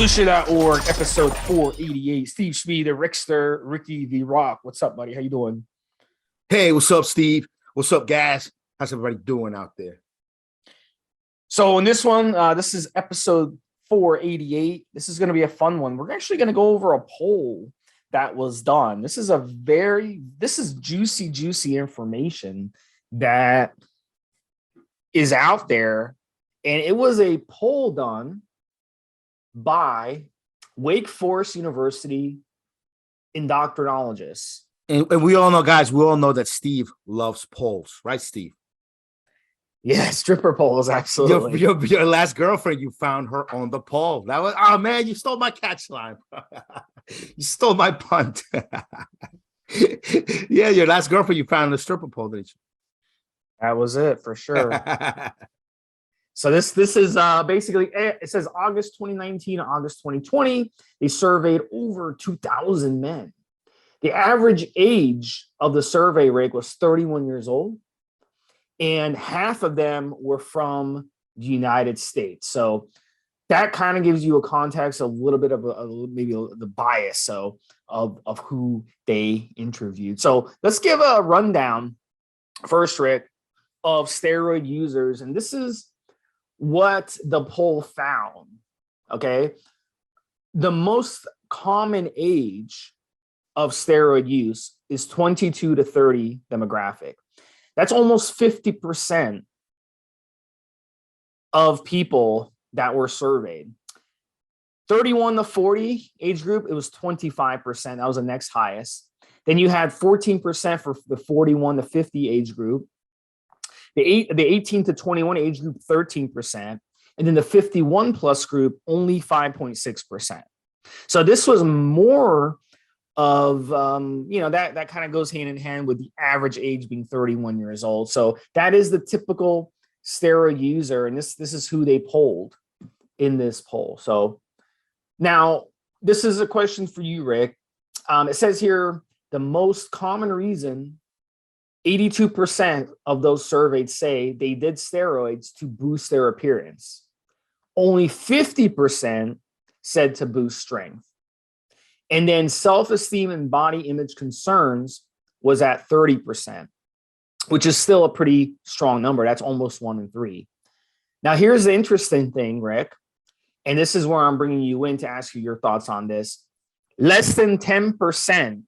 Evolutionary.org, episode 488. Stevesmi, the Rickster, Ricky the Rock. What's up, buddy? How you doing? Hey, what's up, Steve? What's up, guys? How's everybody doing out there? So in this one, this is episode 488. This is going to be a fun one. We're actually going to go over a poll that was done. This is juicy information that is out there. And it was a poll done by Wake Forest University endocrinologists. And we all know, guys, we all know that Steve loves polls, right, Steve? Yeah, stripper polls, absolutely. Your last girlfriend, you found her on the poll. That was, oh man, you stole my catch line. You stole my punt. Yeah, your last girlfriend you found on the stripper pole, didn't you? That was it for sure. So this is basically, it says August 2019, August 2020. They surveyed over 2,000 men. The average age of the survey, Rick, was 31 years old. And half of them were from the United States. So that kind of gives you a context, a little bit of the bias of who they interviewed. So let's give a rundown first, Rick, of steroid users. And this is what the poll found. Okay. The most common age of steroid use is 22 to 30 demographic. That's almost 50% of people that were surveyed. 31 to 40 age group, it was 25%. That was the next highest. Then you had 14% for the 41 to 50 age group. The 18 to 21 age group, 13%. And then the 51 plus group, only 5.6%. So this was more of, that kind of goes hand in hand with the average age being 31 years old. So that is the typical steroid user. And this is who they polled in this poll. So now this is a question for you, Rick. It says here, the most common reason 82% of those surveyed say they did steroids to boost their appearance. Only 50% said to boost strength. And then self-esteem and body image concerns was at 30%, which is still a pretty strong number. That's almost 1 in 3. Now, here's the interesting thing, Rick, and this is where I'm bringing you in to ask you your thoughts on this. Less than 10%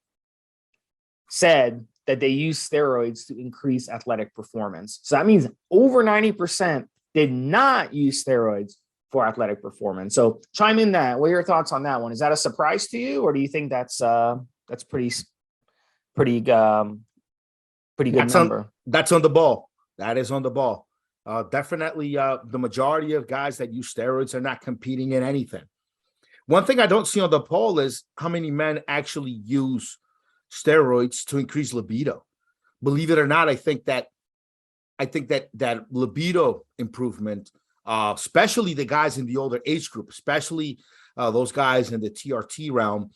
said that they use steroids to increase athletic performance. So that means over 90% did not use steroids for athletic performance. So chime in that. What are your thoughts on that one? Is that a surprise to you, or do you think that's pretty good number? That's on the ball. That is on the ball. Definitely the majority of guys that use steroids are not competing in anything. One thing I don't see on the poll is how many men actually use steroids to increase libido. Believe it or not, I think that libido improvement, especially the guys in the older age group, especially those guys in the TRT realm,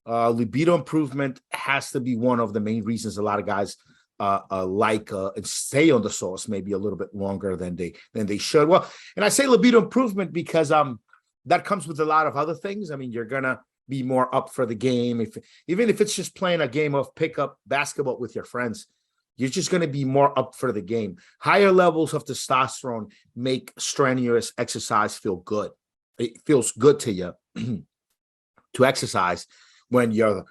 libido improvement has to be one of the main reasons a lot of guys and stay on the sauce maybe a little bit longer than they should. Well, and I say libido improvement because that comes with a lot of other things. I mean, you're gonna be more up for the game. Even if it's just playing a game of pickup basketball with your friends, you're just going to be more up for the game. Higher levels of testosterone make strenuous exercise feel good. It feels good to you to exercise when you're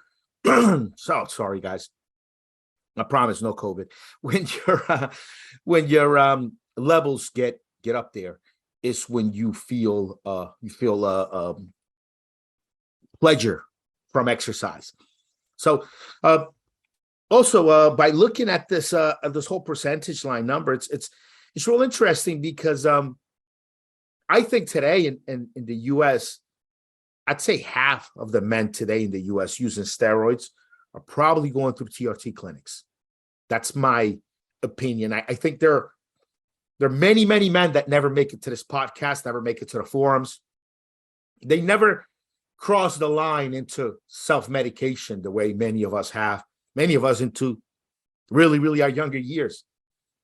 so sorry, guys. I promise no COVID. When your levels get up there, is when you feel pleasure from exercise. So also by looking at this whole percentage line number, it's real interesting because I think today in the US, I'd say half of the men today in the US using steroids are probably going through TRT clinics. That's my opinion. I think there are many men that never make it to this podcast, never make it to the forums. They never cross the line into self-medication the way many of us have. Many of us into really our younger years,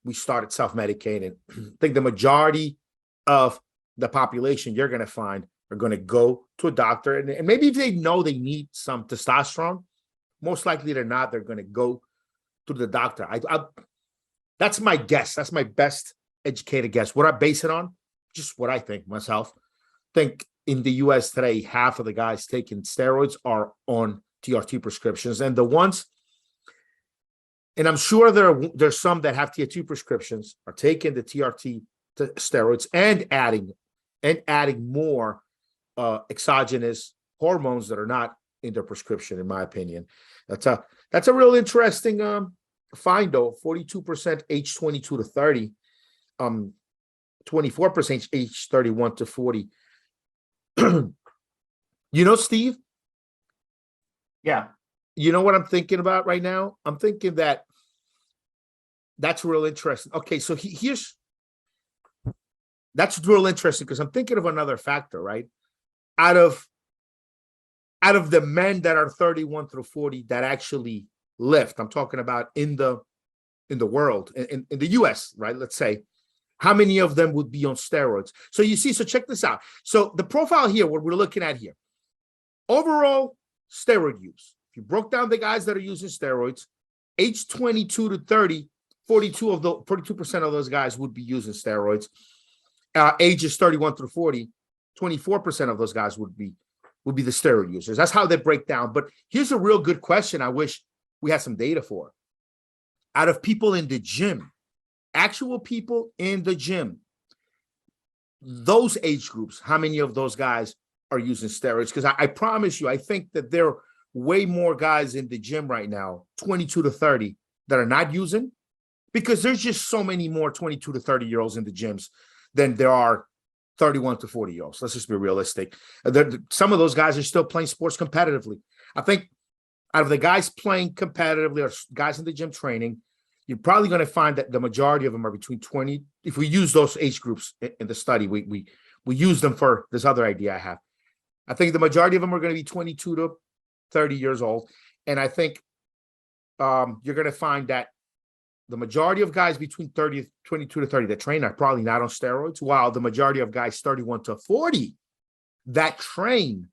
we started self-medicating. I think the majority of the population you're going to find are going to go to a doctor, and maybe if they know they need some testosterone, most likely they're not. They're going to go to the doctor. That's my guess. That's my best educated guess. What I base it on, just what I think myself. Think in the U.S. today, half of the guys taking steroids are on TRT prescriptions, and the ones, and I'm sure there's some that have Tier 2 prescriptions are taking the TRT steroids and adding more exogenous hormones that are not in their prescription, in my opinion. That's a real interesting find, though. 42% age 22 to 30, 24% age 31 to 40. Steve? Yeah. You know what I'm thinking about right now? I'm thinking that's real interesting. Okay, so that's real interesting because I'm thinking of another factor, right? Out of the men that are 31 through 40 that actually lift, I'm talking about in the world, in the US, right? Let's say, how many of them would be on steroids? So you see, so check this out. So the profile here, what we're looking at here, overall steroid use. If you broke down the guys that are using steroids, age 22 to 30, 42% of those guys would be using steroids. Ages 31 through 40, 24% of those guys would be the steroid users. That's how they break down. But here's a real good question I wish we had some data for. Out of people in the gym, actual people in the gym, those age groups, how many of those guys are using steroids? Because I promise you, I think that there are way more guys in the gym right now, 22 to 30, that are not using, because there's just so many more 22 to 30-year-olds in the gyms than there are 31 to 40-year-olds. Let's just be realistic. Some of those guys are still playing sports competitively. I think out of the guys playing competitively or guys in the gym training, you're probably going to find that the majority of them are between 20. If we use those age groups in the study, we use them for this other idea I have. I think the majority of them are going to be 22 to 30 years old. And I think you're going to find that the majority of guys between 22 to 30 that train are probably not on steroids, while the majority of guys 31 to 40 that train,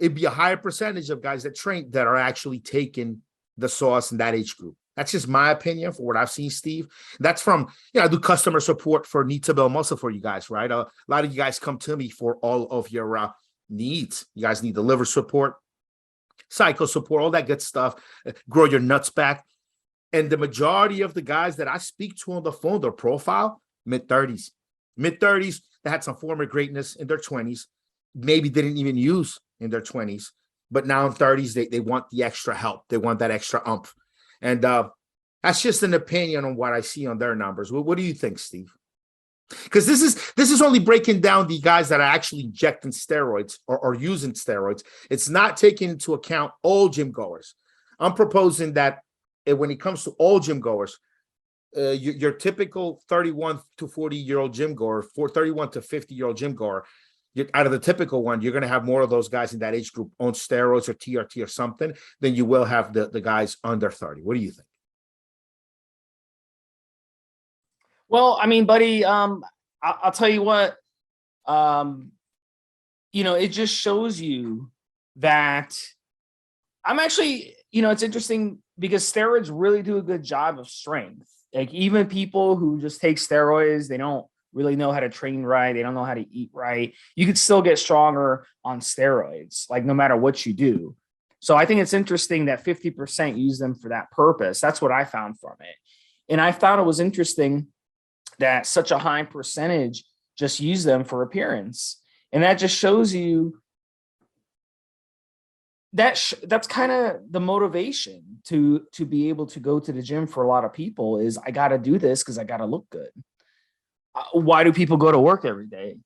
it'd be a higher percentage of guys that train that are actually taking the sauce in that age group. That's just my opinion for what I've seen, Steve. That's from, I do customer support for Need to Build Muscle for you guys, right? A lot of you guys come to me for all of your needs. You guys need the liver support, cycle support, all that good stuff, grow your nuts back. And the majority of the guys that I speak to on the phone, their profile, mid-30s, that had some former greatness in their 20s, maybe didn't even use in their 20s, but now in 30s, they want the extra help. They want that extra umph. And that's just an opinion on what I see on their numbers. What do you think, Steve? Because this is only breaking down the guys that are actually injecting steroids or using steroids. It's not taking into account all gym goers. I'm proposing that when it comes to all gym goers, your typical 31 to 40-year-old gym goer, 31 to 50-year-old gym goer, out of the typical one, you're going to have more of those guys in that age group on steroids or TRT or something than you will have the guys under 30. What do you think? Well, I mean, buddy, I'll tell you what, it just shows you that I'm actually, it's interesting because steroids really do a good job of strength. Like even people who just take steroids, they don't really know how to train right. They don't know how to eat right. You could still get stronger on steroids, like no matter what you do. So I think it's interesting that 50% use them for that purpose. That's what I found from it. And I thought it was interesting that such a high percentage just use them for appearance. And that just shows you that's kind of the motivation to be able to go to the gym for a lot of people is I got to do this because I got to look good. Why do people go to work every day?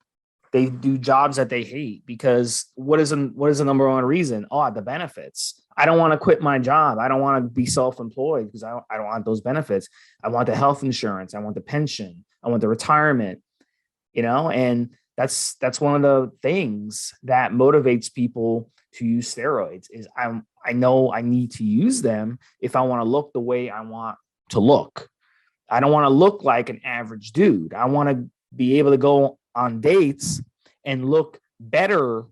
They do jobs that they hate because what is the number one reason? Oh, the benefits. I don't want to quit my job. I don't want to be self-employed because I don't want those benefits. I want the health insurance. I want the pension. I want the retirement, and that's one of the things that motivates people to use steroids is I know I need to use them if I want to look the way I want to look. I don't want to look like an average dude. I want to be able to go on dates and look better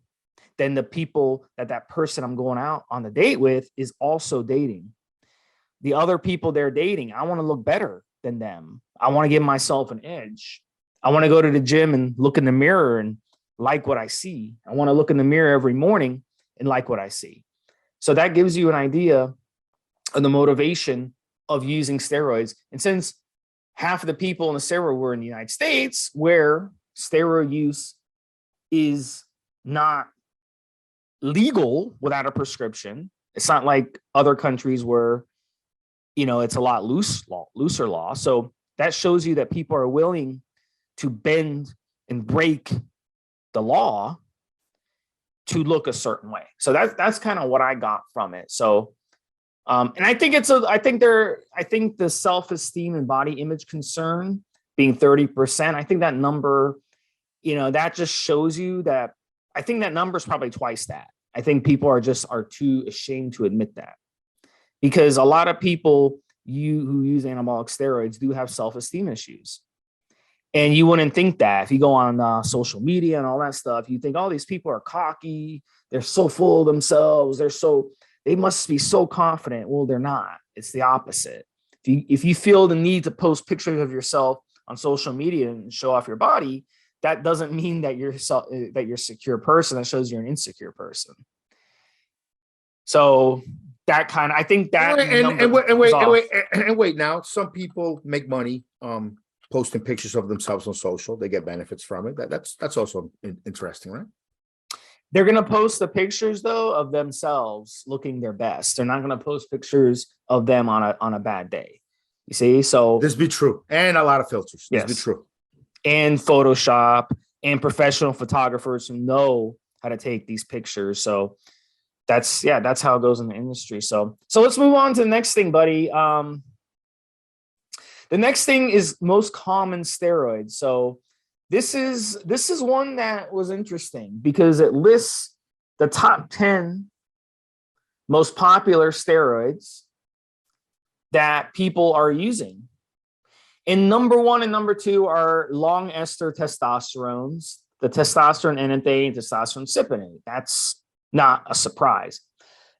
than the people that person I'm going out on the date with is also dating. The other people they're dating, I want to look better than them. I want to give myself an edge. I want to go to the gym and look in the mirror and like what I see. I want to look in the mirror every morning and like what I see. So that gives you an idea of the motivation of using steroids. And since half of the people in the steroid were in the United States, where steroid use is not legal without a prescription, it's not like other countries where, it's a lot looser law. So that shows you that people are willing to bend and break the law to look a certain way. So that's kind of what I got from it. So, and I think I think the self-esteem and body image concern being 30%, I think that number, that just shows you that I think that number is probably twice that. I think people are too ashamed to admit that, because a lot of people who use anabolic steroids do have self-esteem issues. And you wouldn't think that if you go on social media and all that stuff, you think, oh, these people are cocky. They're so full of themselves. They must be so confident. Well, they're not. It's the opposite. If you feel the need to post pictures of yourself on social media and show off your body, that doesn't mean that you're a secure person. That shows you're an insecure person. So that kind of, I think that. And wait. Now, some people make money posting pictures of themselves on social. They get benefits from it. That's also interesting, right? They're going to post the pictures, though, of themselves looking their best. They're not going to post pictures of them on a bad day. You see? So this be true. And a lot of filters. Yes. This be true. And Photoshop and professional photographers who know how to take these pictures. So that's how it goes in the industry. So let's move on to the next thing, buddy. The next thing is most common steroids. So this is one that was interesting because it lists the top 10 most popular steroids that people are using. And number 1 and number 2 are long ester testosterones, the testosterone NMDA and testosterone cypionate. That's not a surprise.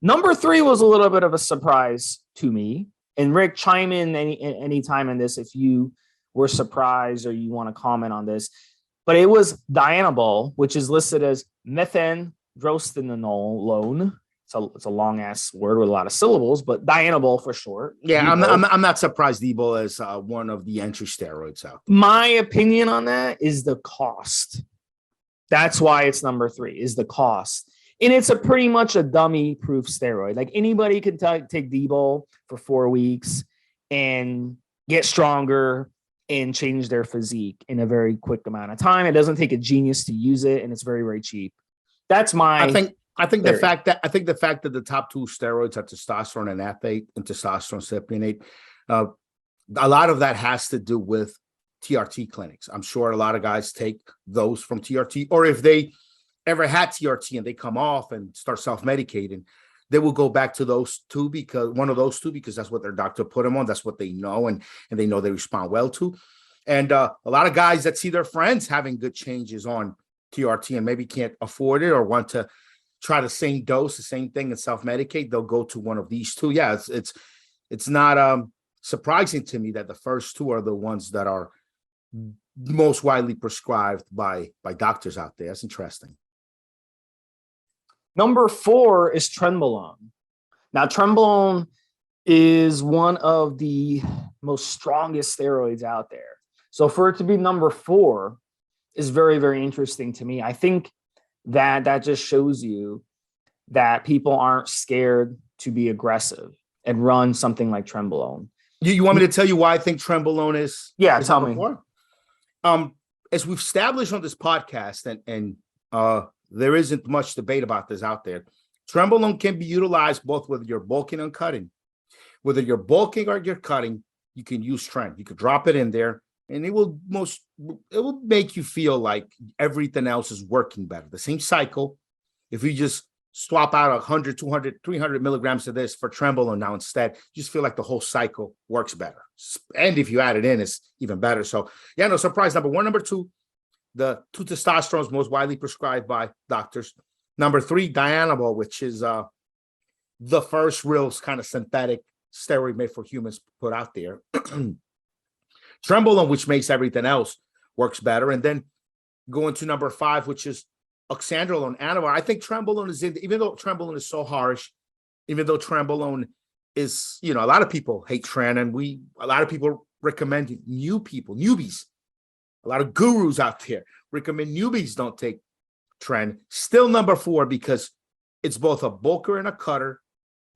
Number 3 was a little bit of a surprise to me. And Rick, chime in any time in this if you were surprised or you want to comment on this. But it was dianabol, which is listed as methandrostenolone. It's a long ass word with a lot of syllables, but dianabol for short. Yeah, I'm not surprised Debo is one of the entry steroids out there. My opinion on that is the cost. That's why it's number 3 is the cost. And it's pretty much a dummy-proof steroid. Like anybody can take Debo for 4 weeks and get stronger and change their physique in a very quick amount of time. It doesn't take a genius to use it, and it's very, very cheap. That's my. I think the fact that the top 2 steroids are testosterone enaphate and testosterone cypionate, a lot of that has to do with TRT clinics. I'm sure a lot of guys take those from TRT, or if they ever had TRT and they come off and start self-medicating, they will go back to those 2 because that's what their doctor put them on. That's what they know, and they know they respond well to. And a lot of guys that see their friends having good changes on TRT and maybe can't afford it or want to try the same dose, the same thing, and self-medicate, they'll go to one of these 2. Yeah, it's not surprising to me that the first 2 are the ones that are most widely prescribed by doctors out there. That's interesting. Number 4 is trenbolone. Now, trenbolone is one of the most strongest steroids out there. So for it to be number 4 is very, very interesting to me. I think that just shows you that people aren't scared to be aggressive and run something like trenbolone. You want me to tell you why I think trenbolone is? Yeah, tell me. As we've established on this podcast, and there isn't much debate about this out there, trenbolone can be utilized both whether you're bulking and cutting. Whether you're bulking or you're cutting, you can use tren. You could drop it in there, and it will make you feel like everything else is working better. The same cycle. If you just swap out 100, 200, 300 milligrams of this for trenbolone now instead, you just feel like the whole cycle works better. And if you add it in, it's even better. So yeah, no surprise. Number 1, number 2, the two testosterones most widely prescribed by doctors. Number 3, dianabol, which is the first real kind of synthetic steroid made for humans put out there. Trenbolone, which makes everything else works better. And then going to number 5, which is oxandrolone, Anavar. I think trenbolone is in, even though trenbolone is so harsh, even though trenbolone is, a lot of people hate tren, and a lot of people recommend newbies, a lot of gurus out there recommend newbies don't take tren. Still number 4, because it's both a bulker and a cutter,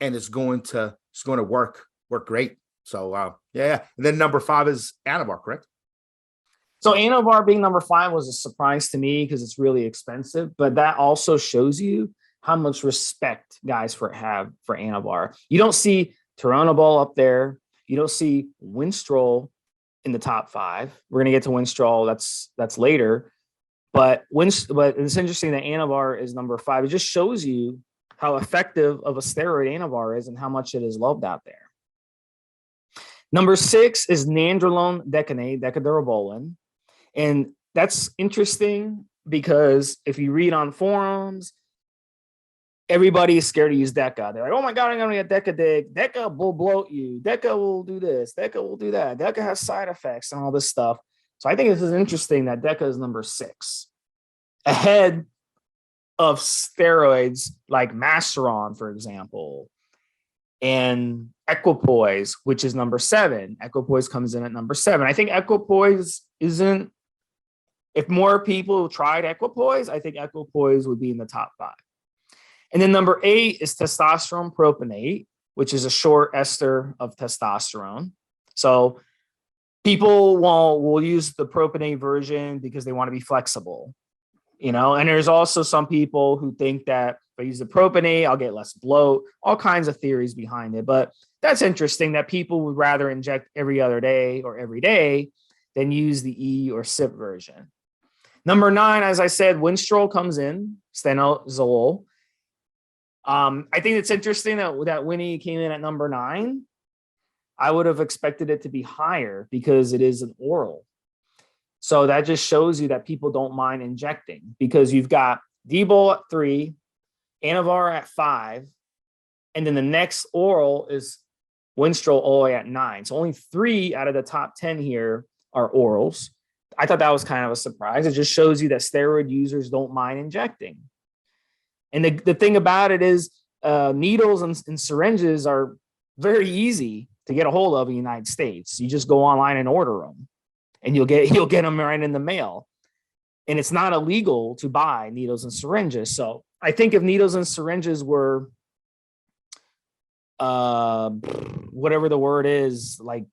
and it's going to work great. So yeah. And then number 5 is Anavar, correct? So Anavar being number 5 was a surprise to me because it's really expensive, but that also shows you how much respect guys have for Anavar. You don't see Turinabol up there. You don't see Winstrol in the top 5. We're going to get to Winstrol. That's later. But it's interesting that Anavar is number 5. It just shows you how effective of a steroid Anavar is and how much it is loved out there. Number 6 is nandrolone decanate, decadurabolin. And that's interesting because if you read on forums, everybody is scared to use Deca. They're like, oh my God, I'm going to get Deca. Deca will bloat you. Deca will do this. Deca will do that. Deca has side effects and all this stuff. So I think this is interesting that Deca is number 6, ahead of steroids like Masteron, for example, and Equipoise, which is number 7. Equipoise comes in at number 7. I think Equipoise isn't, if more people tried Equipoise, I think Equipoise would be in the top 5. And then number 8 is testosterone propionate, which is a short ester of testosterone. So people will use the propionate version because they want to be flexible, and there's also some people who think that if I use the propionate, I'll get less bloat, all kinds of theories behind it. But that's interesting that people would rather inject every other day or every day than use the E or SIP version. Number 9, as I said, Winstrol comes in, stenozolol. I think it's interesting that Winnie came in at number 9. I would have expected it to be higher because it is an oral. So that just shows you that people don't mind injecting, because you've got Dbol at 3, Anavar at 5, and then the next oral is Winstrol all the way at 9. So only 3 out of the top 10 here are orals. I thought that was kind of a surprise. It just shows you that steroid users don't mind injecting. And the thing about it is needles and syringes are very easy to get a hold of in the United States. You just go online and order them, and you'll get them right in the mail. And it's not illegal to buy needles and syringes. So I think if needles and syringes were, whatever the word is, like,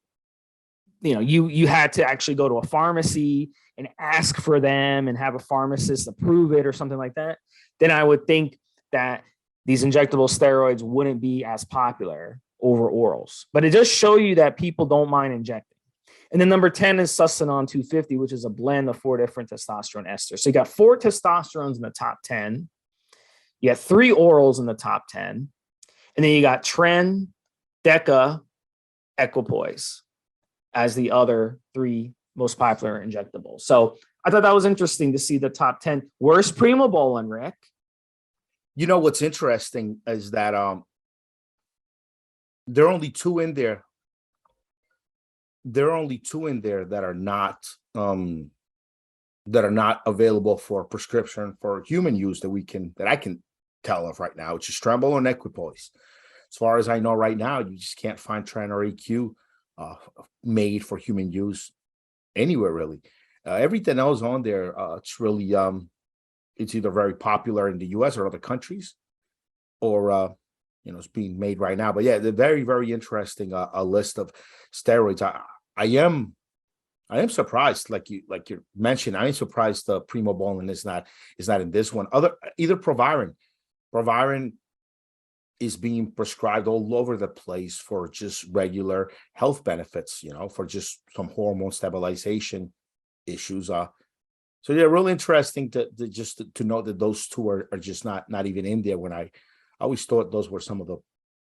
you had to actually go to a pharmacy and ask for them and have a pharmacist approve it or something like that, then I would think that these injectable steroids wouldn't be as popular over orals. But it does show you that people don't mind injecting. And then number 10 is Sustanon 250, which is a blend of 4 different testosterone esters. So you got 4 testosterones in the top 10. You got 3 orals in the top 10. And then you got Tren, Deca, Equipoise as the other 3 most popular injectables. So I thought that was interesting to see the top 10. Where's Primobolan, Rick? What's interesting is that there are only 2 in there. There are only 2 in there that are not available for prescription for human use that I can tell of right now, which is Trenbolone and Equipoise. As far as I know right now, you just can't find Tren or EQ made for human use anywhere, really. Everything else on there, it's really it's either very popular in the US or other countries, or it's being made right now. But yeah, they're very, very interesting a list of steroids. I am surprised, like you mentioned. I am surprised the Primobolan is not in this one. Either Proviron is being prescribed all over the place for just regular health benefits, for just some hormone stabilization issues. So yeah, really interesting to note that those 2 are just not even in there, when I always thought those were some of the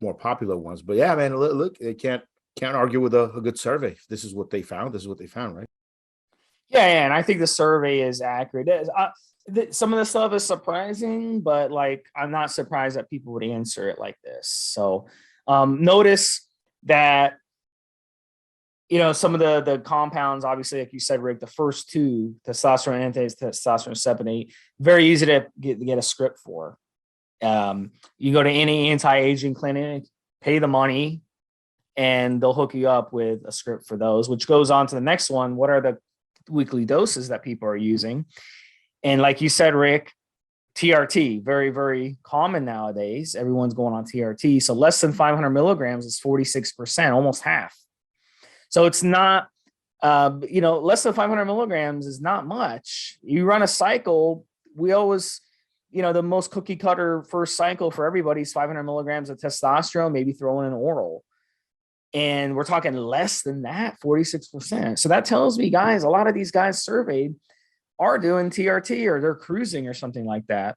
more popular ones. But yeah, man, look, they can't argue with a good survey. This is what they found. Right? Yeah, and I think the survey is accurate. Some of the stuff is surprising, but like I'm not surprised that people would answer it like this. So notice that some of the compounds, obviously, like you said, Rick, the first two, testosterone and testosterone 7-8, very easy to get a script for. You go to any anti-aging clinic, pay the money, and they'll hook you up with a script for those, which goes on to the next one. What are the weekly doses that people are using? And like you said, Rick, TRT, very, very common nowadays. Everyone's going on TRT. So less than 500 milligrams is 46%, almost half. So it's not, less than 500 milligrams is not much. You run a cycle, we always, the most cookie cutter first cycle for everybody is 500 milligrams of testosterone, maybe throw in an oral. And we're talking less than that, 46%. So that tells me, guys, a lot of these guys surveyed are doing TRT or they're cruising or something like that.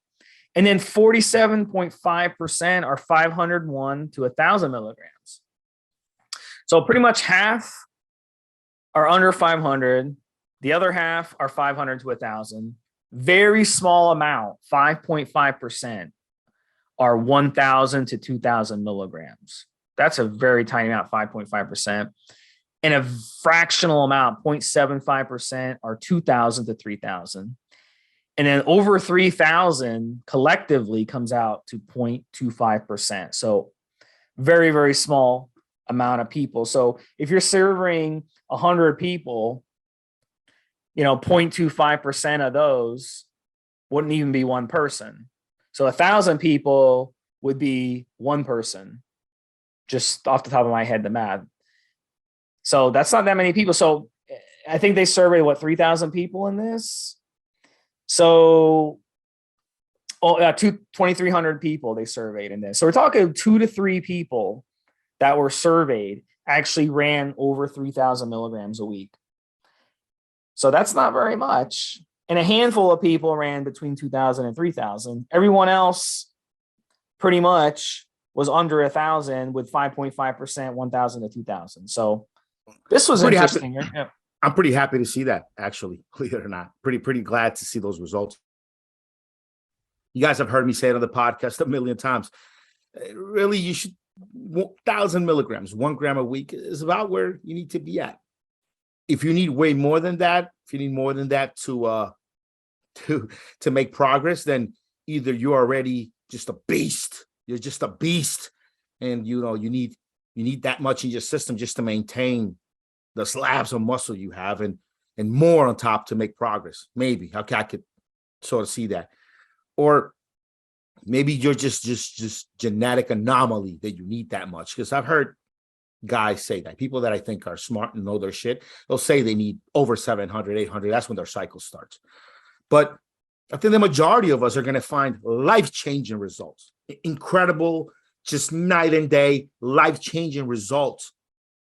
And then 47.5% are 501 to 1,000 milligrams. So pretty much half are under 500. The other half are 500 to 1,000. Very small amount, 5.5%, are 1,000 to 2,000 milligrams. That's a very tiny amount, 5.5%. And a fractional amount, 0.75%, are 2,000 to 3,000. And then over 3,000 collectively comes out to 0.25%. So very, very small amount of people. So if you're serving 100 people, 0.25% of those wouldn't even be one person. So 1,000 people would be one person, just off the top of my head, the math. So that's not that many people. So I think they surveyed 3,000 people in this. So 2,300 people they surveyed in this. So we're talking 2 to 3 people that were surveyed actually ran over 3,000 milligrams a week. So that's not very much. And a handful of people ran between 2,000 and 3,000. Everyone else pretty much was under 1,000 with 5.5%, 1,000 to 2,000. So this was interesting. Yeah. I'm pretty happy to see that, actually, believe it or not. Pretty glad to see those results. You guys have heard me say it on the podcast a million times. Really, you should 1,000 milligrams, 1 gram a week is about where you need to be at. If you need way more than that, to make progress, then either you're already just a beast. You're just a beast, and you need that much in your system just to maintain the slabs of muscle you have, and more on top to make progress. Maybe I could sort of see that, or maybe you're just genetic anomaly that you need that much. Because I've heard guys say that, people that I think are smart and know their shit, they'll say they need over 700, 800. That's when their cycle starts. But I think the majority of us are going to find life-changing results, incredible, just night and day, life-changing results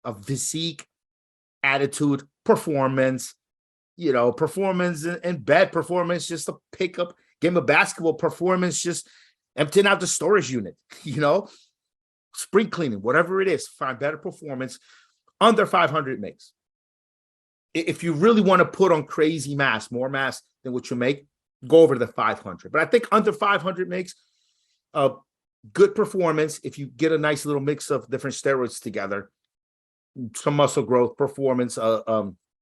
of physique, attitude, performance, performance in bed, performance, just a pickup game of basketball, performance, just emptying out the storage unit, spring cleaning, whatever it is, find better performance under 500 mgs. If you really want to put on crazy mass, more mass than what you make, go over to the 500. But I think under 500 mgs, good performance, if you get a nice little mix of different steroids together, some muscle growth, performance,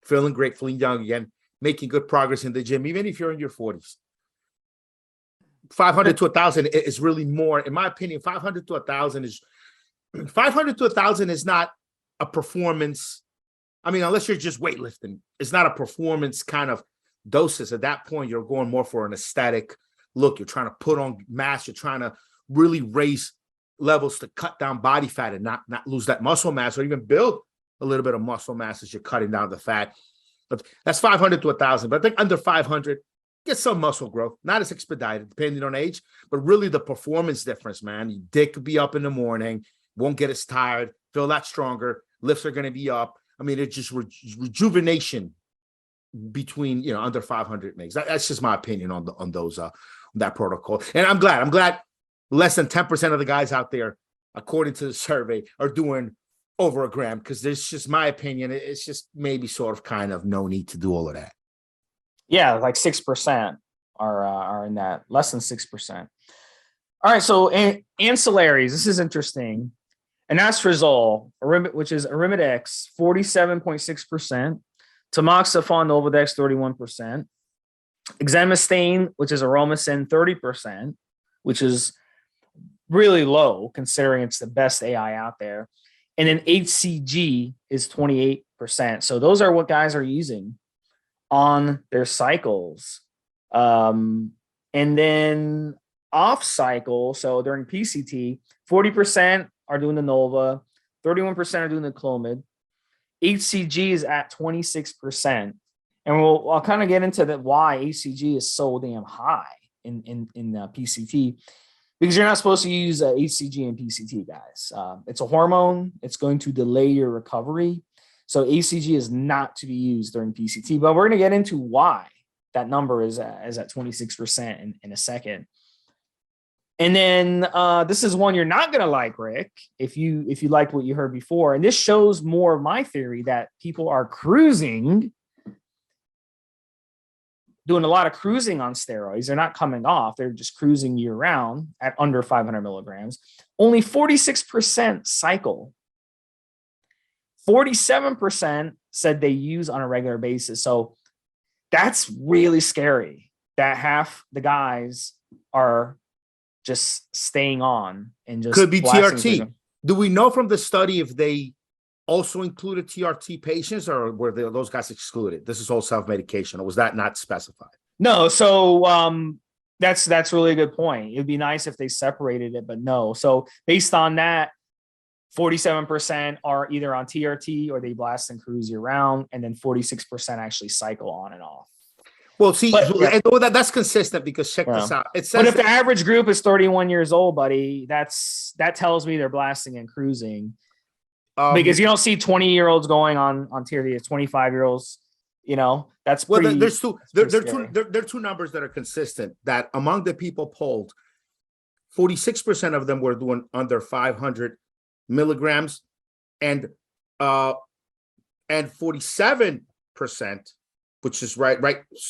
feeling great, feeling young again, making good progress in the gym, even if you're in your 40s. 500 to 1,000 is really more, in my opinion. 500 to 1,000 is not a performance. I mean, unless you're just weightlifting, it's not a performance kind of doses. At that point, you're going more for an aesthetic look. You're trying to put on mass. You're trying to really raise levels to cut down body fat and not lose that muscle mass, or even build a little bit of muscle mass as you're cutting down the fat. But that's 500 to 1,000. But I think under 500, get some muscle growth, not as expedited, depending on age, but really the performance difference, man. Your dick could be up in the morning, won't get as tired, feel a lot stronger, lifts are going to be up. I mean, it's just rejuvenation between, under 500 mgs. That's just my opinion on those that protocol. And I'm glad less than 10% of the guys out there, according to the survey, are doing over a gram, because there's just my opinion. It's just maybe sort of kind of no need to do all of that. Yeah, like 6% are in that, less than 6%. All right, so ancillaries. This is interesting. Anastrozole, which is Arimidex, 47.6%. Tamoxifen, Nolvadex, 31%. Exemestane, which is Aromacin, 30%, which is really low considering it's the best AI out there. And then HCG is 28%. So those are what guys are using on their cycles. And then off cycle, so during PCT, 40% are doing the Nolva, 31% are doing the Clomid. HCG is at 26%. And I'll kind of get into that why HCG is so damn high in PCT, because you're not supposed to use HCG in PCT, guys. It's a hormone. It's going to delay your recovery. So HCG is not to be used during PCT, but we're going to get into why that number is at 26% in a second. And then this is one you're not going to like, Rick, if you liked what you heard before. And this shows more of my theory that people are cruising, doing a lot of cruising on steroids. They're not coming off. They're just cruising year round at under 500 milligrams. Only 46% cycle. 47% said they use on a regular basis. So that's really scary that half the guys are just staying on and just could be blasting TRT. Do we know from the study if they also included TRT patients, or were those guys excluded? This is all self-medication, or was that not specified? No, so that's really a good point. It'd be nice if they separated it, but no. So based on that, 47% are either on TRT or they blast and cruise year round, and then 46% actually cycle on and off. Well, see, But, that's consistent because check this out. It says, but if the average group is 31 years old, buddy, that tells me they're blasting and cruising. Because you don't see 20-year-olds going on TRT, it's 25-year-olds. You know, that's well. Pretty, there's two. There are two numbers that are consistent. That among the people polled, 46% of them were doing under 500 milligrams, and 47%, which is right,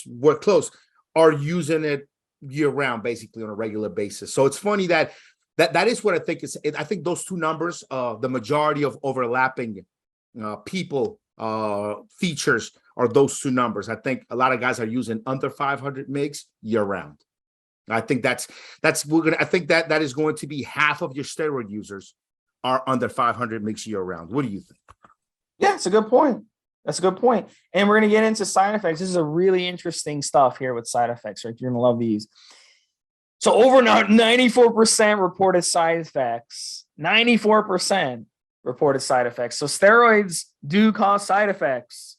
we're close, are using it year round, basically on a regular basis. So it's funny that is what I think is. I think those two numbers, the majority of overlapping people features are those two numbers. I think a lot of guys are using under 500 mgs year round. I think I think that is going to be half of your steroid users are under 500 mgs year round. What do you think? Yeah, it's a good point. That's a good point. And we're going to get into side effects. This is a really interesting stuff here with side effects, right? You're going to love these. So over 94% reported side effects, 94% reported side effects. So steroids do cause side effects.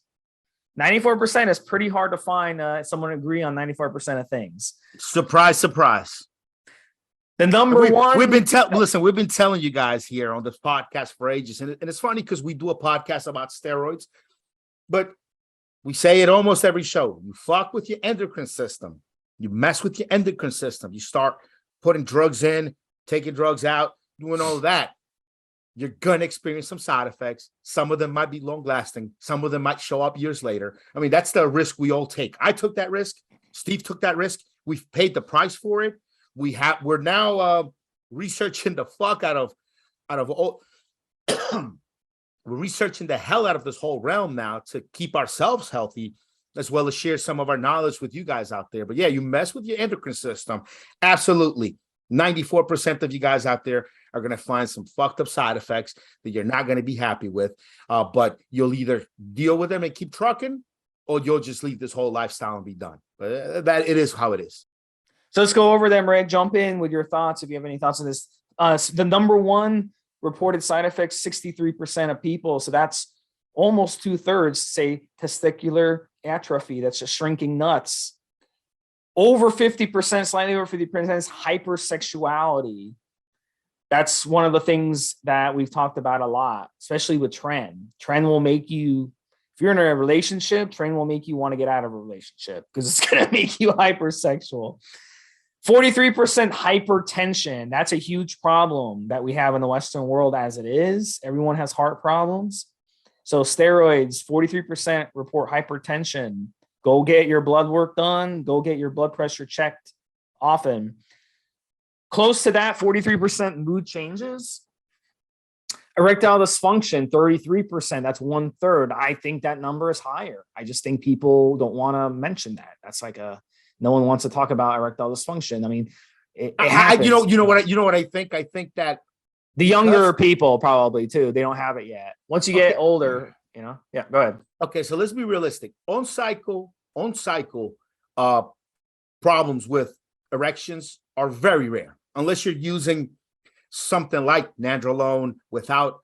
94% is pretty hard to find someone agree on 94% of things. Surprise, surprise. The number one. We've been telling you guys here on this podcast for ages. And it's funny because we do a podcast about steroids, but we say it almost every show. You fuck with your endocrine system. You mess with your endocrine system. You start putting drugs in, taking drugs out, doing all of that. You're going to experience some side effects. Some of them might be long lasting. Some of them might show up years later. I mean, that's the risk we all take. I took that risk. Steve took that risk. We've paid the price for it. We're now researching the fuck out of all. We're researching the hell out of this whole realm now to keep ourselves healthy, as well as share some of our knowledge with you guys out there. But yeah, you mess with your endocrine system. Absolutely. 94% of you guys out there are going to find some fucked up side effects that you're not going to be happy with. But you'll either deal with them and keep trucking, or you'll just leave this whole lifestyle and be done. But that it is how it is. So let's go over them, Rick. Jump in with your thoughts if you have any thoughts on this. The number one reported side effects, 63% of people. So that's almost 2/3 say testicular atrophy. That's just shrinking nuts. Over 50%, slightly over 50% is hypersexuality. That's one of the things that we've talked about a lot, especially with tren. Tren will make you, if you're in a relationship, tren will make you want to get out of a relationship because it's going to make you hypersexual. 43% hypertension. That's a huge problem that we have in the Western world as it is. Everyone has heart problems. So steroids, 43% report hypertension Go get your blood work done. Go get your blood pressure checked often. Close to that, 43% mood changes. Erectile dysfunction, 33%. That's 1/3. I think that number is higher. I just think people don't want to mention that. That's like no one wants to talk about erectile dysfunction. I mean, it happens. You know what I think? I think that the younger people probably too, they don't have it yet. Once you get older, yeah, go ahead. Okay, so let's be realistic. On cycle, problems with erections are very rare, unless you're using something like nandrolone without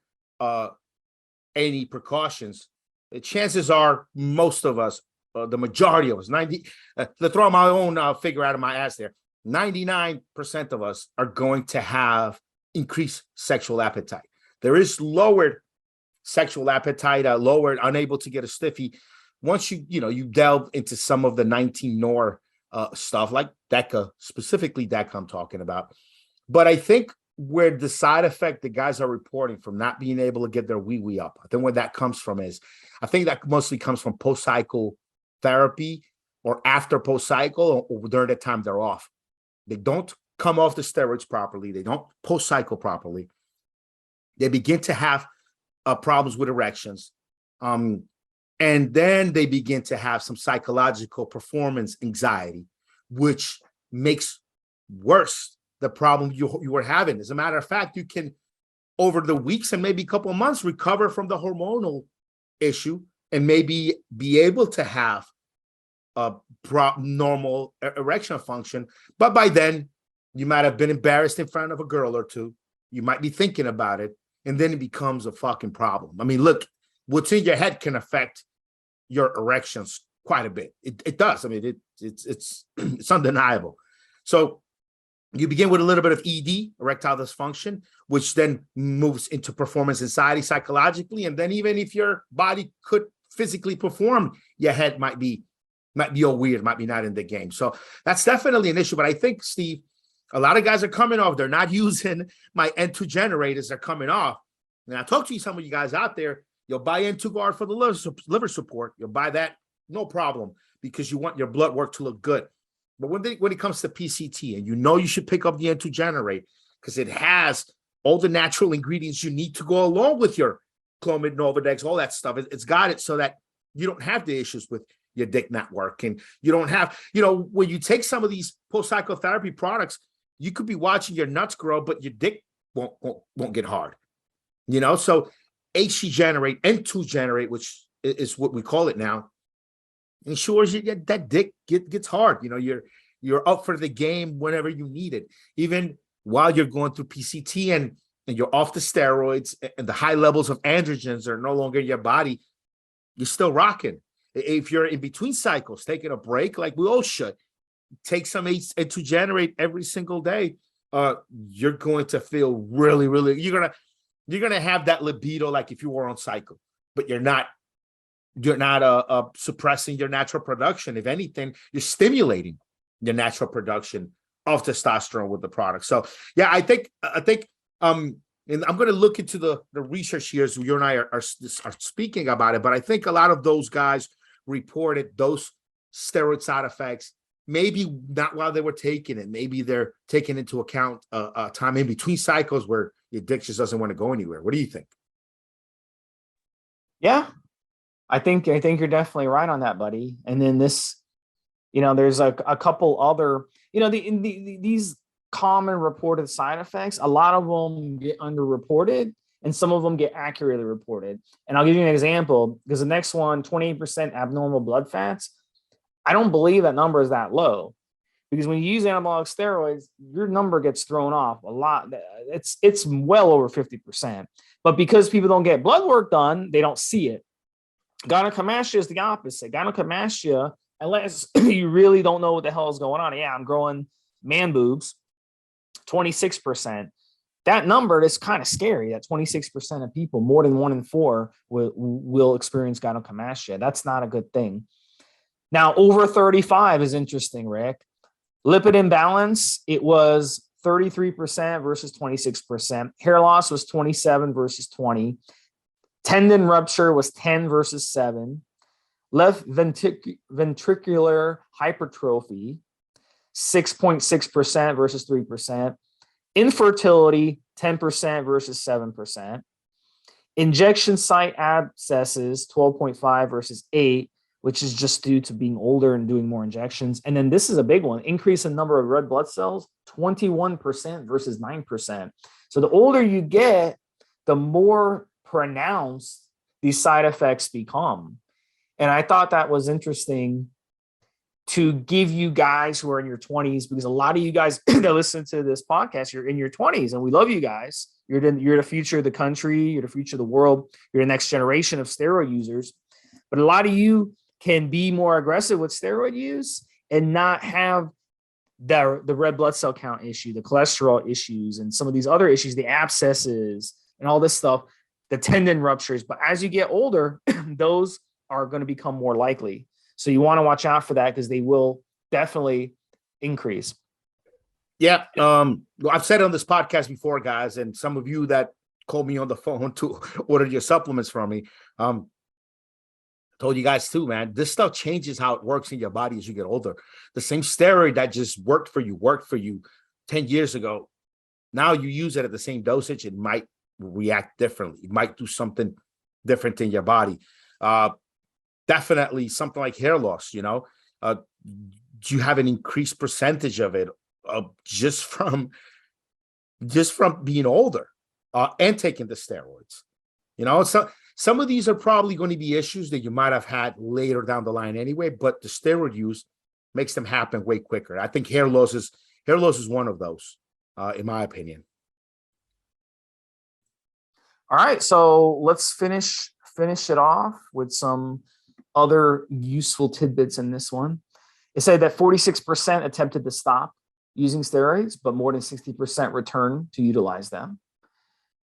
any precautions. The chances are most of us, the majority of us, 90, to throw my own figure out of my ass there, 99% of us are going to have increased sexual appetite. There is lowered sexual appetite, lowered, unable to get a stiffy. Once you delve into some of the 19-nor stuff like DECA, specifically DECA I'm talking about. But I think where the side effect the guys are reporting from not being able to get their wee up, I think where that comes from is, I think that mostly comes from post-cycle therapy or after post-cycle or during the time they're off. They don't come off the steroids properly. They don't post-cycle properly. They begin to have problems with erections. And then they begin to have some psychological performance anxiety, which makes worse the problem you were having. As a matter of fact, you can, over the weeks and maybe a couple of months, recover from the hormonal issue and maybe be able to have a normal erection function. But by then, you might have been embarrassed in front of a girl or two. You might be thinking about it, and then it becomes a fucking problem. I mean, look, what's in your head can affect your erections quite a bit. It does. I mean, it's undeniable. So you begin with a little bit of ED, erectile dysfunction, which then moves into performance anxiety psychologically. And then even if your body could physically perform, your head might be all weird, might be not in the game. So that's definitely an issue. But I think, Steve, a lot of guys are coming off. They're not using my N2 generators. They're coming off. And I talk to you, some of you guys out there, you'll buy N2 guard for the liver support. You'll buy that, no problem, because you want your blood work to look good. But when it comes to PCT, and you should pick up the N2 generate because it has all the natural ingredients you need to go along with your Clomid, Novadex, all that stuff. It's got it so that you don't have the issues with your dick not working. You don't have, when you take some of these post-psychotherapy products, you could be watching your nuts grow, but your dick won't get hard. So HC generate, N2 generate, which is what we call it now, ensures you get that dick gets hard. You're up for the game whenever you need it. Even while you're going through PCT and you're off the steroids and the high levels of androgens are no longer in your body, you're still rocking. If you're in between cycles, taking a break, like we all should, take some N2 generate every single day, you're going to feel really, really, you're gonna have that libido like if you were on cycle, but you're not suppressing your natural production. If anything, you're stimulating your natural production of testosterone with the product. So yeah, I think and I'm going to look into the research here as you and I are speaking about it, but I think a lot of those guys reported those steroid side effects, maybe not while they were taking it. Maybe they're taking into account a time in between cycles where your dick just doesn't want to go anywhere. What do you think? Yeah, I think you're definitely right on that, buddy. And then this, there's a couple other, these common reported side effects, a lot of them get underreported and some of them get accurately reported. And I'll give you an example, because the next one, 28% abnormal blood fats. I don't believe that number is that low, because when you use anabolic steroids, your number gets thrown off a lot. It's well over 50%. But because people don't get blood work done, they don't see it. Gynecomastia is the opposite. Gynecomastia, unless you really don't know what the hell is going on. Yeah, I'm growing man boobs, 26%. That number is kind of scary. That 26% of people, more than 1 in 4, will experience gynecomastia. That's not a good thing. Now, over 35 is interesting, Rick. Lipid imbalance, it was 33% versus 26%. Hair loss was 27 versus 20. Tendon rupture was 10 versus 7. Left ventricular hypertrophy, 6.6% versus 3%. Infertility, 10% versus 7%. Injection site abscesses, 12.5 versus 8, which is just due to being older and doing more injections. And then this is a big one, increase in number of red blood cells, 21% versus 9%. So the older you get, the more pronounced these side effects become. And I thought that was interesting to give you guys who are in your 20s, because a lot of you guys that listen to this podcast, you're in your 20s, and we love you guys. You're the future of the country. You're the future of the world. You're the next generation of steroid users. But a lot of you can be more aggressive with steroid use and not have the red blood cell count issue, the cholesterol issues, and some of these other issues, the abscesses and all this stuff, the tendon ruptures. But as you get older, those are going to become more likely. So you want to watch out for that, because they will definitely increase. Yeah. I've said it on this podcast before, guys, and some of you that called me on the phone to order your supplements from me. Told you guys too, man, this stuff changes how it works in your body as you get older. The same steroid that just worked for you 10 years ago. Now you use it at the same dosage, it might react differently. It might do something different in your body. Definitely something like hair loss, you have an increased percentage of it just from being older and taking the steroids. So some of these are probably going to be issues that you might have had later down the line anyway, but the steroid use makes them happen way quicker. I think hair loss is one of those, in my opinion. All right, so let's finish it off with some other useful tidbits in this one. It said that 46% attempted to stop using steroids, but more than 60% returned to utilize them,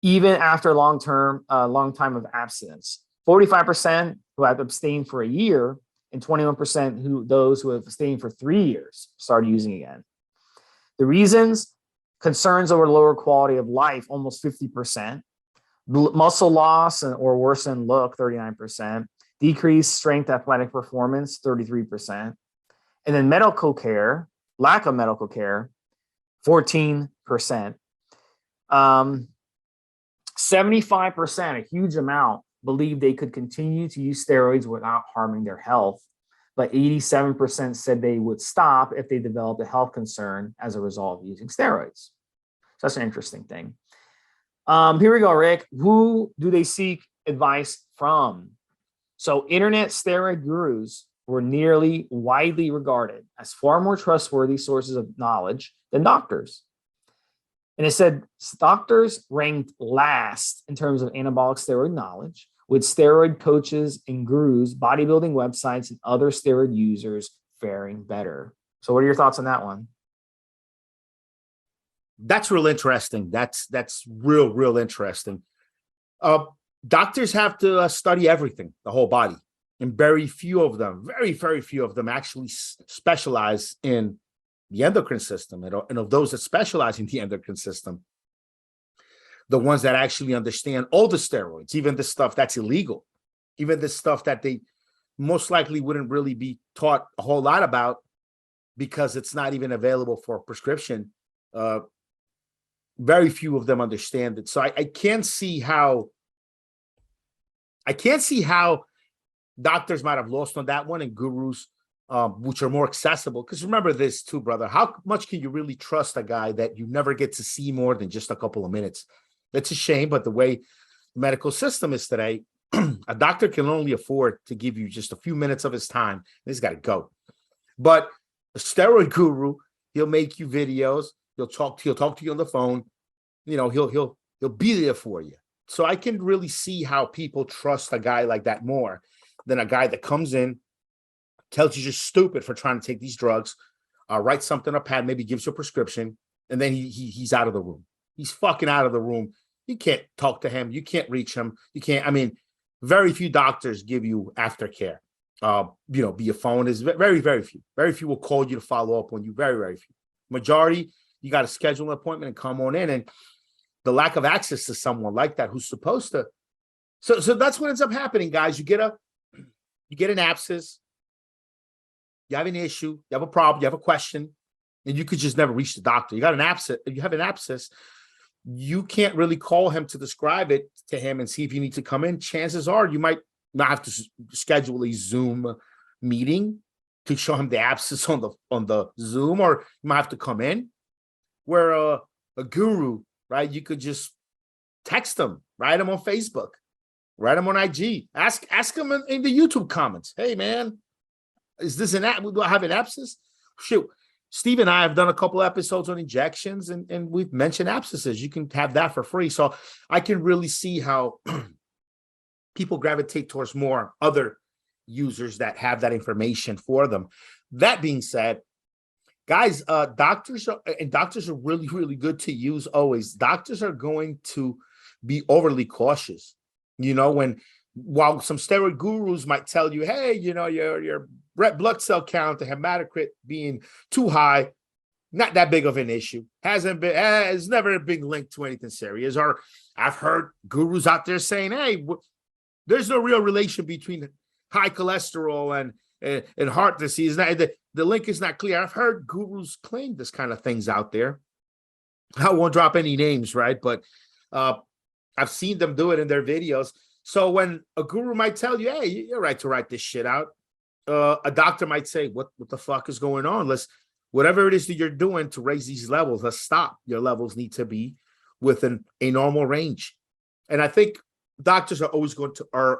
even after a long time of abstinence. 45% who had abstained for a year, and 21% those who have abstained for 3 years started using again. The reasons: concerns over lower quality of life, almost 50%. Muscle loss or worsened look, 39%. Decreased strength athletic performance, 33%. And then medical care, lack of medical care, 14%. 75%, a huge amount, believed they could continue to use steroids without harming their health. But 87% said they would stop if they developed a health concern as a result of using steroids. So that's an interesting thing. Here we go, Rick. Who do they seek advice from? So internet steroid gurus were nearly widely regarded as far more trustworthy sources of knowledge than doctors. And it said doctors ranked last in terms of anabolic steroid knowledge, with steroid coaches and gurus, bodybuilding websites, and other steroid users faring better. So what are your thoughts on that one? That's real interesting. That's real interesting. Doctors have to study everything, the whole body, and very few of them actually specialize in the endocrine system. And of those that specialize in the endocrine system, the ones that actually understand all the steroids, even the stuff that's illegal, even the stuff that they most likely wouldn't really be taught a whole lot about because it's not even available for prescription. Very few of them understand it. So I can't see how doctors might have lost on that one, and gurus, which are more accessible. Because remember this too, brother, how much can you really trust a guy that you never get to see more than just a couple of minutes? It's a shame, but the way the medical system is today, a doctor can only afford to give you just a few minutes of his time. He's got to go. But a steroid guru, he'll make you videos. He'll talk to you on the phone. He'll be there for you. So I can really see how people trust a guy like that more than a guy that comes in, tells you you're stupid for trying to take these drugs, writes something on a pad, maybe gives you a prescription, and then he's out of the room. He's fucking out of the room. You can't talk to him. You can't reach him. You can't. I mean, very few doctors give you aftercare. Via phone is very, very few. Very few will call you to follow up on you. Very, very few. Majority, you got to schedule an appointment and come on in. And the lack of access to someone like that who's supposed to. So that's what ends up happening, guys. You you get an abscess, you have an issue, you have a problem, you have a question, and you could just never reach the doctor. You got an abscess, you have an abscess, you can't really call him to describe it to him and see if you need to come in. Chances are you might not have to schedule a Zoom meeting to show him the abscess on the Zoom, or you might have to come in. Where a guru, right? You could just text him, write him on Facebook, write him on IG, ask him in the YouTube comments. Hey man, is this an do I have an abscess? Shoot. Steve and I have done a couple episodes on injections, and we've mentioned abscesses. You can have that for free. So I can really see how people gravitate towards more other users that have that information for them. That being said, guys, doctors are really, really good to use always. Doctors are going to be overly cautious. While some steroid gurus might tell you, hey, your red blood cell count, the hematocrit being too high, not that big of an issue. Has never been linked to anything serious. Or I've heard gurus out there saying, hey, there's no real relation between high cholesterol and heart disease. The link is not clear. I've heard gurus claim this kind of things out there. I won't drop any names, right? But I've seen them do it in their videos. So when a guru might tell you, hey, you're right to write this shit out, a doctor might say, what the fuck is going on? Whatever it is that you're doing to raise these levels, let's stop. Your levels need to be within a normal range. And I think doctors are always going to,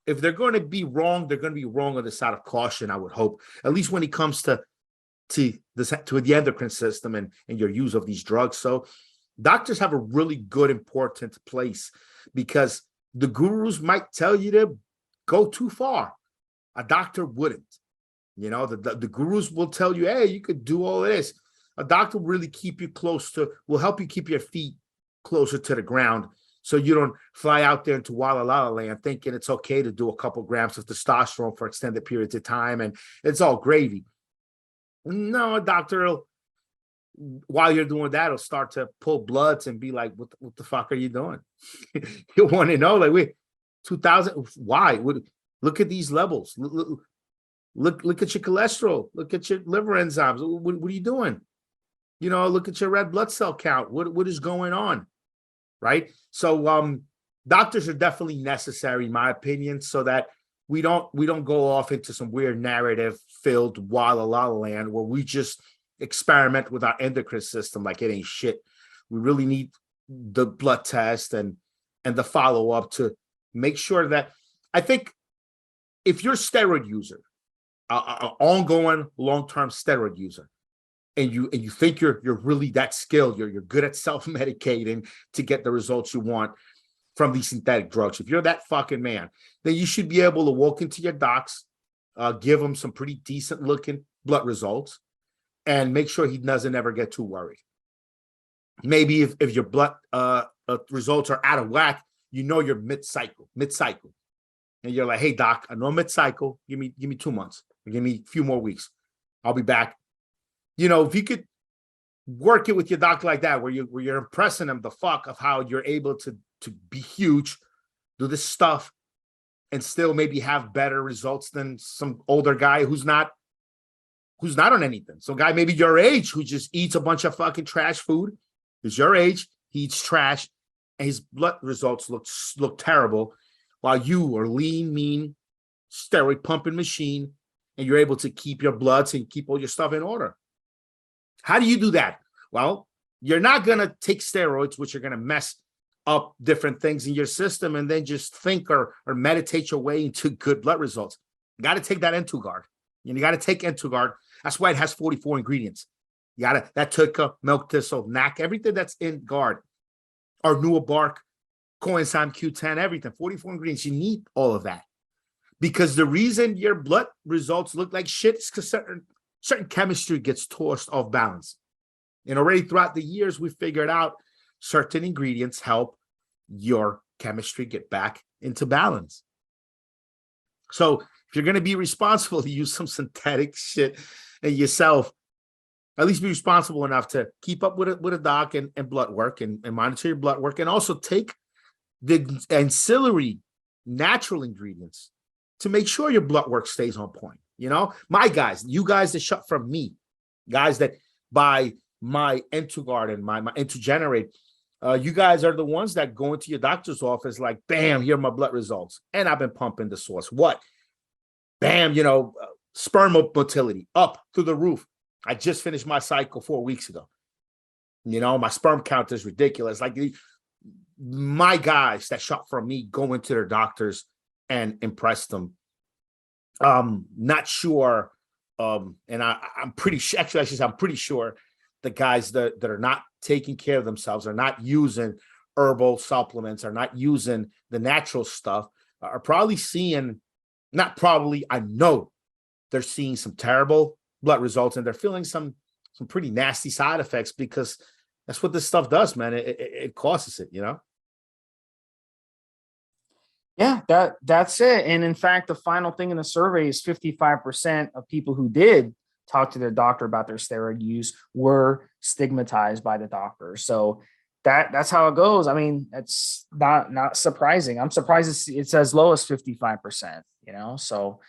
if they're going to be wrong, they're going to be wrong on the side of caution, I would hope, at least when it comes to the endocrine system and your use of these drugs. So doctors have a really good, important place, because the gurus might tell you to go too far. A doctor wouldn't. The gurus will tell you, hey, you could do all this. A doctor will really will help you keep your feet closer to the ground, so you don't fly out there into Walla La Land thinking it's okay to do a couple grams of testosterone for extended periods of time and it's all gravy. No, a doctor, while you're doing that, will start to pull bloods and be like, what the fuck are you doing? You want to know, like, wait, 2000, why? Look at these levels. Look at your cholesterol. Look at your liver enzymes. What are you doing? Look at your red blood cell count. What is going on? Right? So doctors are definitely necessary, in my opinion, so that we don't go off into some weird narrative filled Walla La Land where we just experiment with our endocrine system like it ain't shit. We really need the blood test and the follow-up to make sure that, I think, if you're a steroid user, an ongoing long-term steroid user, and you think you're really that skilled, you're good at self-medicating to get the results you want from these synthetic drugs, if you're that fucking man, then you should be able to walk into your docs, give them some pretty decent looking blood results, and make sure he doesn't ever get too worried. Maybe if your blood results are out of whack, you're mid-cycle, and you're like, hey doc, I know I'm mid-cycle, give me 2 months, give me a few more weeks, I'll be back. If you could work it with your doctor like that, where you're impressing them the fuck of how you're able to be huge, do this stuff, and still maybe have better results than some older guy who's not on anything. Some guy maybe your age who just eats a bunch of fucking trash food, is your age, he eats trash, and his blood results look terrible, while you are lean, mean, steroid pumping machine, and you're able to keep your bloods and keep all your stuff in order. How do you do that? Well, you're not going to take steroids, which are going to mess up different things in your system, and then just think or meditate your way into good blood results. You got to take that Entugard. You got to take Entugard. That's why it has 44 ingredients. You got to, that Tutka, milk thistle, NAC, everything that's in guard. Arnua bark, coenzyme Q10, everything, 44 ingredients. You need all of that. Because the reason your blood results look like shit is because certain chemistry gets tossed off balance. And already throughout the years, we figured out certain ingredients help your chemistry get back into balance. So if you're going to be responsible to use some synthetic shit in yourself, at least be responsible enough to keep up with a doc and blood work and monitor your blood work, and also take the ancillary natural ingredients to make sure your blood work stays on point. You know, my guys, you guys that shop from me, guys that buy my Entuguard and my Entugenerate, you guys are the ones that go into your doctor's office like, bam, here are my blood results. And I've been pumping the source. What? Bam, sperm motility up through the roof. I just finished my cycle 4 weeks ago. My sperm count is ridiculous. Like my guys that shop from me go into their doctors and impress them. Not sure. And I'm pretty sure, actually, I'm pretty sure the guys that are not taking care of themselves, are not using herbal supplements, are not using the natural stuff, are probably seeing, not probably, I know they're seeing some terrible blood results, and they're feeling some pretty nasty side effects, because that's what this stuff does, man. It causes it, Yeah, that's it. And in fact, the final thing in the survey is 55% of people who did talk to their doctor about their steroid use were stigmatized by the doctor. So that's how it goes. I mean, it's not surprising. I'm surprised it's as low as 55%, So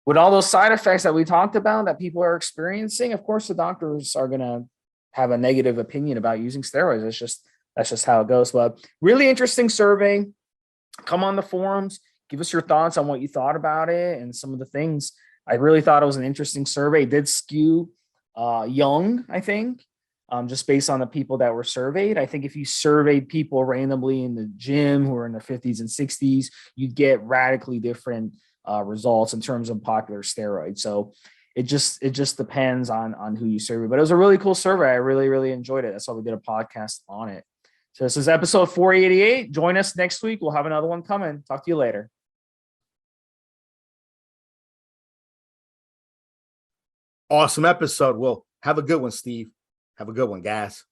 with all those side effects that we talked about that people are experiencing, of course, the doctors are going to have a negative opinion about using steroids. That's just how it goes. But really interesting survey. Come on the forums, give us your thoughts on what you thought about it and some of the things. I really thought it was an interesting survey. It did skew young, I think, just based on the people that were surveyed. I think if you surveyed people randomly in the gym who are in their 50s and 60s, you'd get radically different results in terms of popular steroids. So it just depends on who you survey. But it was a really cool survey. I really, really enjoyed it. That's why we did a podcast on it. So this is episode 488. Join us next week. We'll have another one coming. Talk to you later. Awesome episode. Well, have a good one, Steve. Have a good one, guys.